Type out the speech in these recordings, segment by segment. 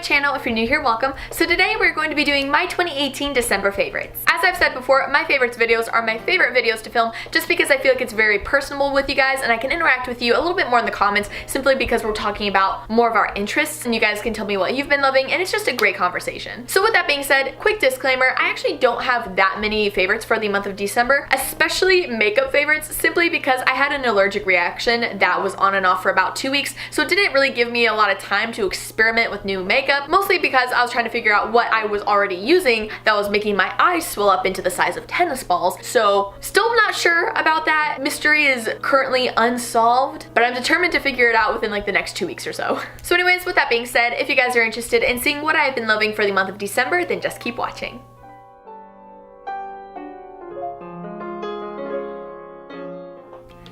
channel. If you're new here, welcome. So today we're going to be doing my 2018 December favorites. As I've said before, my favorites videos are my favorite videos to film just because I feel like it's very personable with you guys and I can interact with you a little bit more in the comments simply because we're talking about more of our interests and you guys can tell me what you've been loving and it's just a great conversation. So with that being said, quick disclaimer, I actually don't have that many favorites for the month of December, especially makeup favorites, simply because I had an allergic reaction that was on and off for about 2 weeks, so it didn't really give me a lot of time to experiment with new makeup, mostly because I was trying to figure out what I was already using that was making my eyes swell up into the size of tennis balls. So still not sure about that. Mystery is currently unsolved, but I'm determined to figure it out within like the next 2 weeks or so. So anyways, with that being said, if you guys are interested in seeing what I've been loving for the month of December, then just keep watching.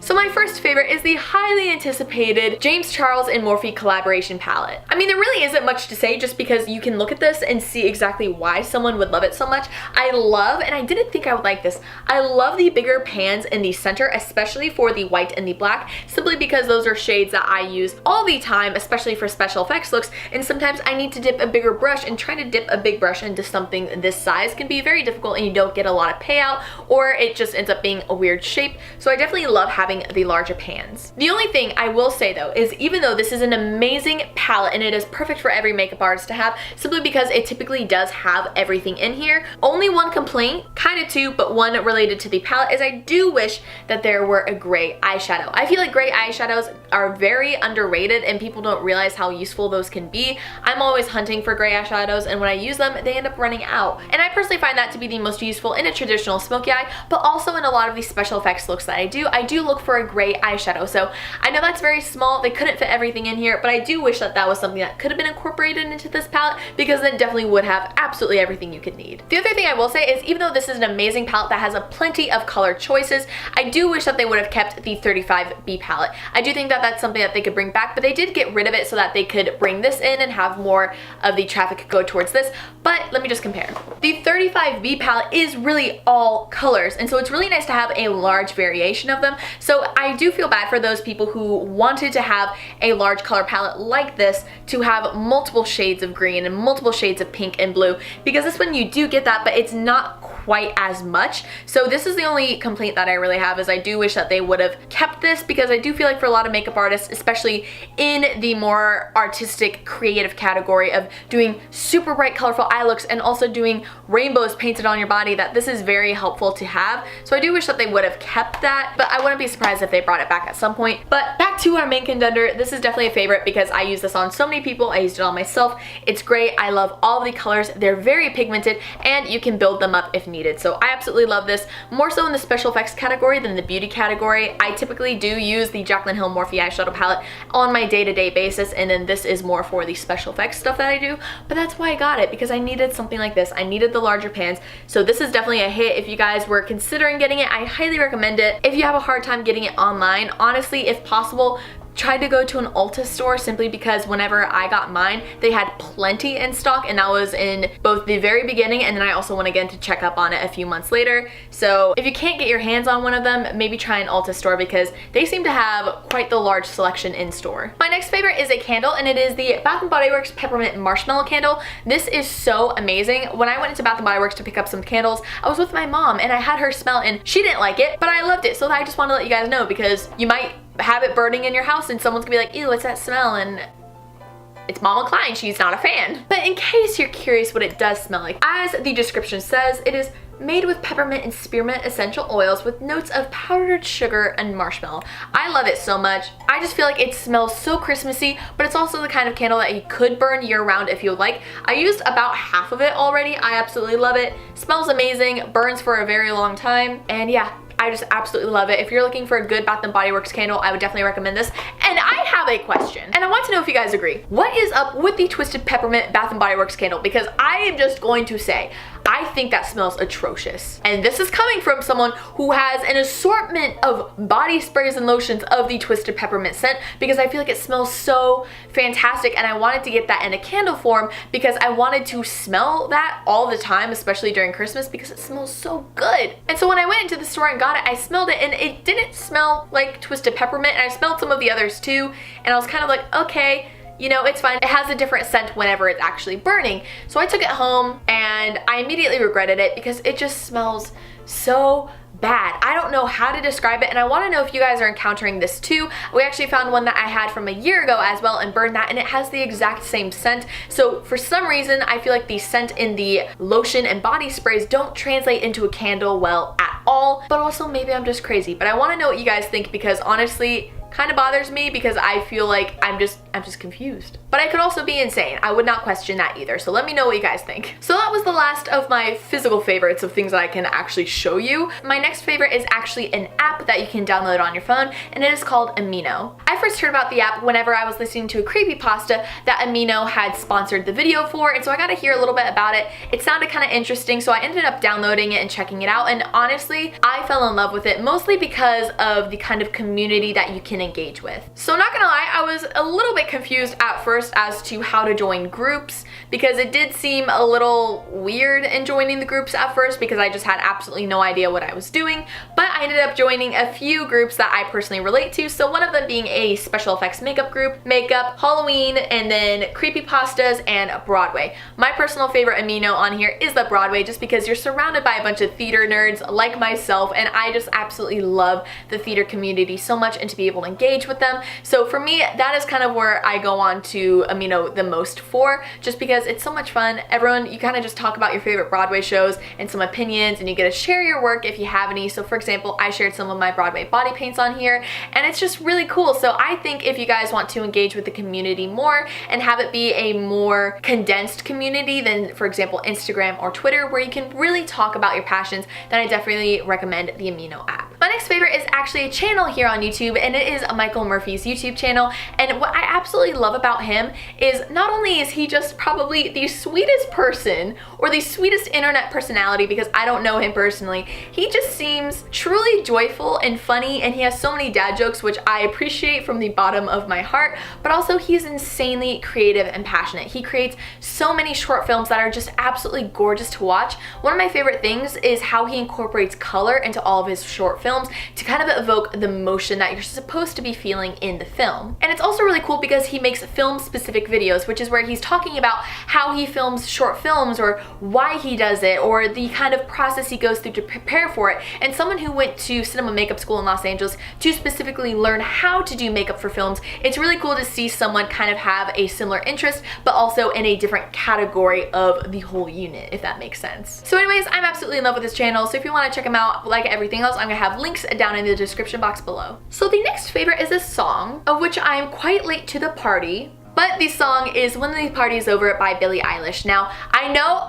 So my first favorite is the highly anticipated James Charles and Morphe collaboration palette. I mean, there really isn't much to say just because you can look at this and see exactly why someone would love it so much. I love, and I didn't think I would like this, I love the bigger pans in the center, especially for the white and the black, simply because those are shades that I use all the time, especially for special effects looks, and sometimes I need to dip a bigger brush, and trying to dip a big brush into something this size can be very difficult and you don't get a lot of payout, or it just ends up being a weird shape. So I definitely love having the larger pans. The only thing I will say though is even though this is an amazing palette and it is perfect for every makeup artist to have simply because it typically does have everything in here, only one complaint, kind of two, but one related to the palette, is I do wish that there were a gray eyeshadow. I feel like gray eyeshadows are very underrated and people don't realize how useful those can be. I'm always hunting for gray eyeshadows and when I use them they end up running out. And I personally find that to be the most useful in a traditional smoky eye, but also in a lot of these special effects looks that I do look for a gray eyeshadow. So I know that's very small, they couldn't fit everything in here, but I do wish that that was something that could have been incorporated into this palette because then definitely would have absolutely everything you could need. The other thing I will say is even though this is an amazing palette that has a plenty of color choices, I do wish that they would have kept the 35B palette. I do think that that's something that they could bring back, but they did get rid of it so that they could bring this in and have more of the traffic go towards this. But let me just compare. The 35B palette is really all colors, and so it's really nice to have a large variation of them. So I do feel bad for those people who wanted to have a large color palette like this to have multiple shades of green and multiple shades of pink and blue, because this one you do get that, but it's not quite as much. So this is the only complaint that I really have, is I do wish that they would have kept this, because I do feel like for a lot of makeup artists, especially in the more artistic creative category of doing super bright colorful eye looks and also doing rainbows painted on your body, that this is very helpful to have. So I do wish that they would have kept that, but I wouldn't be surprised if they brought it back at some point. But back to our main contender, this is definitely a favorite because I use this on so many people. I used it on myself. It's great. I love all the colors. They're very pigmented and you can build them up if needed. So I absolutely love this, more so in the special effects category than the beauty category. I typically do use the Jaclyn Hill Morphe eyeshadow palette on my day-to-day basis, and then this is more for the special effects stuff that I do, but that's why I got it, because I needed something like this. I needed the larger pans, so this is definitely a hit. If you guys were considering getting it, I highly recommend it. If you have a hard time getting it online, honestly, if possible, tried to go to an Ulta store, simply because whenever I got mine, they had plenty in stock, and that was in both the very beginning and then I also went again to check up on it a few months later. So if you can't get your hands on one of them, maybe try an Ulta store because they seem to have quite the large selection in store. My next favorite is a candle, and it is the Bath & Body Works Peppermint Marshmallow Candle. This is so amazing. When I went into Bath & Body Works to pick up some candles, I was with my mom and I had her smell and she didn't like it, but I loved it. So I just want to let you guys know, because you might have it burning in your house and someone's gonna be like, ew, what's that smell? And it's Madalyn Cline, she's not a fan. But in case you're curious what it does smell like, as the description says, it is made with peppermint and spearmint essential oils with notes of powdered sugar and marshmallow. I love it so much. I just feel like it smells so Christmassy, but it's also the kind of candle that you could burn year-round if you would like. I used about half of it already. I absolutely love it. Smells amazing, burns for a very long time, and yeah, I just absolutely love it. If you're looking for a good Bath & Body Works candle, I would definitely recommend this. And I have a question, and I want to know if you guys agree. What is up with the Twisted Peppermint Bath & Body Works candle? Because I am just going to say, I think that smells atrocious. And this is coming from someone who has an assortment of body sprays and lotions of the Twisted Peppermint scent, because I feel like it smells so fantastic and I wanted to get that in a candle form because I wanted to smell that all the time, especially during Christmas, because it smells so good. And so when I went into the store and got it, I smelled it and it didn't smell like Twisted Peppermint, and I smelled some of the others too, and I was kind of like, okay, you know, it's fine. It has a different scent whenever it's actually burning. So I took it home and I immediately regretted it because it just smells so bad. I don't know how to describe it, and I want to know if you guys are encountering this too. We actually found one that I had from a year ago as well and burned that, and it has the exact same scent. So for some reason, I feel like the scent in the lotion and body sprays don't translate into a candle well at all, but also maybe I'm just crazy. But I want to know what you guys think because honestly, kind of bothers me because I feel like I'm just confused. But I could also be insane. I would not question that either. So let me know what you guys think. So that was the last of my physical favorites of things that I can actually show you. My next favorite is actually an app that you can download on your phone, and it is called Amino. I first heard about the app whenever I was listening to a creepypasta that Amino had sponsored the video for, and so I got to hear a little bit about it. It sounded kind of interesting, so I ended up downloading it and checking it out, and honestly, I fell in love with it mostly because of the kind of community that you can engage with. So not gonna lie, I was a little bit confused at first as to how to join groups because it did seem a little weird in joining the groups at first because I just had absolutely no idea what I was doing, but I ended up joining a few groups that I personally relate to, so one of them being a special effects makeup group, makeup, Halloween, and then creepypastas and Broadway. My personal favorite Amino on here is the Broadway just because you're surrounded by a bunch of theater nerds like myself, and I just absolutely love the theater community so much and to be able to engage with them. So for me, that is kind of where I go on to Amino the most for, just because it's so much fun. Everyone, you kind of just talk about your favorite Broadway shows and some opinions, and you get to share your work if you have any. So for example, I shared some of my Broadway body paints on here, and it's just really cool. So I think if you guys want to engage with the community more and have it be a more condensed community than, for example, Instagram or Twitter, where you can really talk about your passions, then I definitely recommend the Amino app. My next favorite is actually a channel here on YouTube, and it is Michael Murphy's YouTube channel. And what I absolutely love about him is not only is he just probably the sweetest person or the sweetest internet personality, because I don't know him personally, he just seems truly joyful and funny, and he has so many dad jokes, which I appreciate from the bottom of my heart, but also he's insanely creative and passionate. He creates so many short films that are just absolutely gorgeous to watch. One of my favorite things is how he incorporates color into all of his short films to kind of evoke the emotion that you're supposed to be feeling in the film. And it's also really cool because he makes film specific videos, which is where he's talking about how he films short films or why he does it or the kind of process he goes through to prepare for it. And someone who went to cinema makeup school in Los Angeles to specifically learn how to do makeup for films, it's really cool to see someone kind of have a similar interest but also in a different category of the whole unit, if that makes sense. So anyways, I'm absolutely in love with this channel, so if you want to check him out, like everything else, I'm gonna have links down in the description box below. So the next favorite is a song of which I am quite late to the party, but the song is When the Party's Over by Billie Eilish. Now, I know,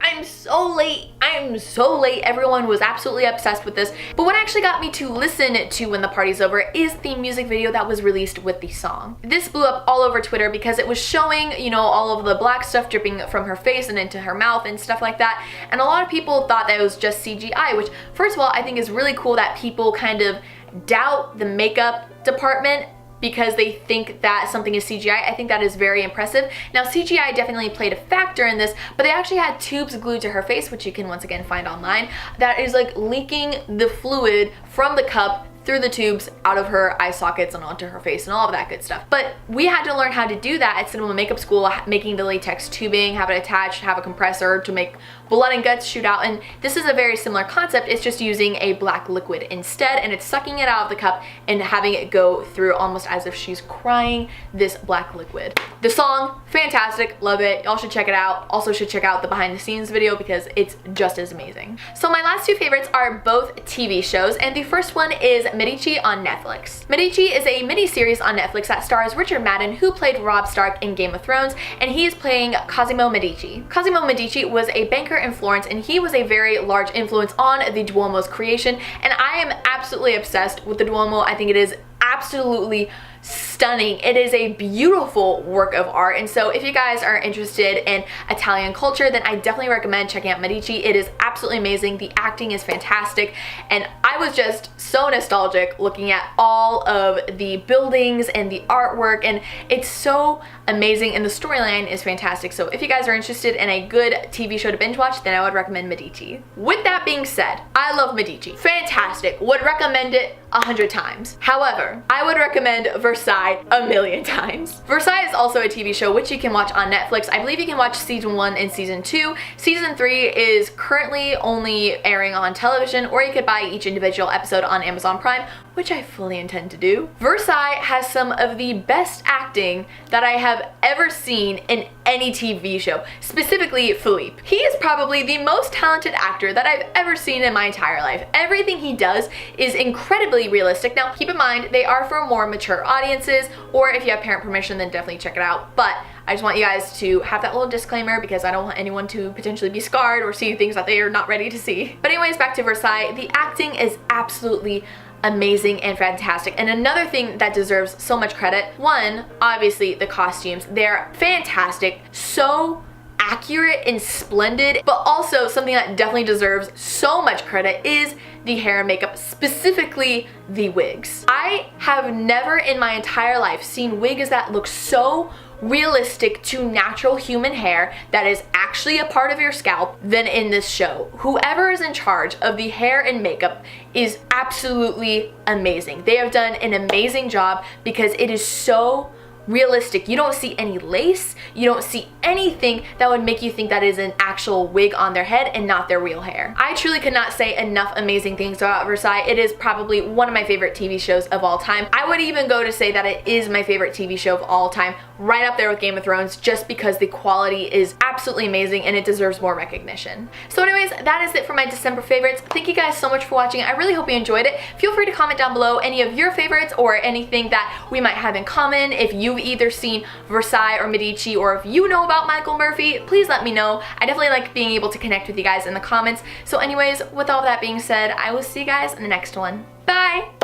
I'm so late. Everyone was absolutely obsessed with this. But what actually got me to listen to When the Party's Over is the music video that was released with the song. This blew up all over Twitter because it was showing, you know, all of the black stuff dripping from her face and into her mouth and stuff like that. And a lot of people thought that it was just CGI, which first of all, I think is really cool that people kind of doubt the makeup department because they think that something is CGI. I think that is very impressive. Now, CGI definitely played a factor in this, but they actually had tubes glued to her face, which you can once again find online, that is like leaking the fluid from the cup through the tubes out of her eye sockets and onto her face and all of that good stuff. But we had to learn how to do that at cinema makeup school, making the latex tubing, have it attached, have a compressor to make blood and guts shoot out, and this is a very similar concept. It's just using a black liquid instead, and it's sucking it out of the cup and having it go through almost as if she's crying this black liquid. The song, fantastic, love it. Y'all should check it out. Also should check out the behind the scenes video because it's just as amazing. So my last two favorites are both TV shows, and the first one is Medici on Netflix. Medici is a mini-series on Netflix that stars Richard Madden, who played Robb Stark in Game of Thrones, and he is playing Cosimo Medici. Cosimo Medici was a banker in Florence, and he was a very large influence on the Duomo's creation, and I am absolutely obsessed with the Duomo. I think it is absolutely stunning. It is a beautiful work of art, and so if you guys are interested in Italian culture, then I definitely recommend checking out Medici. It is absolutely amazing. The acting is fantastic, and I was just so nostalgic looking at all of the buildings and the artwork, and it's so amazing and the storyline is fantastic. So if you guys are interested in a good TV show to binge watch, then I would recommend Medici. With that being said, I love Medici. Fantastic. Would recommend it 100 times. However, I would recommend Versailles a million times. Versailles is also a TV show which you can watch on Netflix. I believe you can watch season 1 and season 2. Season 3 is currently only airing on television, or you could buy each individual episode on Amazon Prime, which I fully intend to do. Versailles has some of the best acting that I have ever seen in any TV show, specifically Philippe. He is probably the most talented actor that I've ever seen in my entire life. Everything he does is incredibly realistic. Now, keep in mind, they are for more mature audiences, or if you have parent permission, then definitely check it out. But I just want you guys to have that little disclaimer because I don't want anyone to potentially be scarred or see things that they are not ready to see. But anyways, back to Versailles. The acting is absolutely amazing and fantastic. And another thing that deserves so much credit, one, obviously the costumes. They're fantastic, so accurate and splendid, but also something that definitely deserves so much credit is the hair and makeup, specifically the wigs. I have never in my entire life seen wigs that look so realistic to natural human hair that is actually a part of your scalp than in this show. Whoever is in charge of the hair and makeup is absolutely amazing. They have done an amazing job because it is so realistic. You don't see any lace, you don't see anything that would make you think that is an actual wig on their head and not their real hair. I truly could not say enough amazing things about Versailles. It is probably one of my favorite TV shows of all time. I would even go to say that it is my favorite TV show of all time, right up there with Game of Thrones, just because the quality is absolutely amazing and it deserves more recognition. So anyways, that is it for my December favorites. Thank you guys so much for watching. I really hope you enjoyed it. Feel free to comment down below any of your favorites or anything that we might have in common. If you've either seen Versailles or Medici, or if you know about Michael Murphy, please let me know. I definitely like being able to connect with you guys in the comments. So anyways, with all that being said, I will see you guys in the next one. Bye!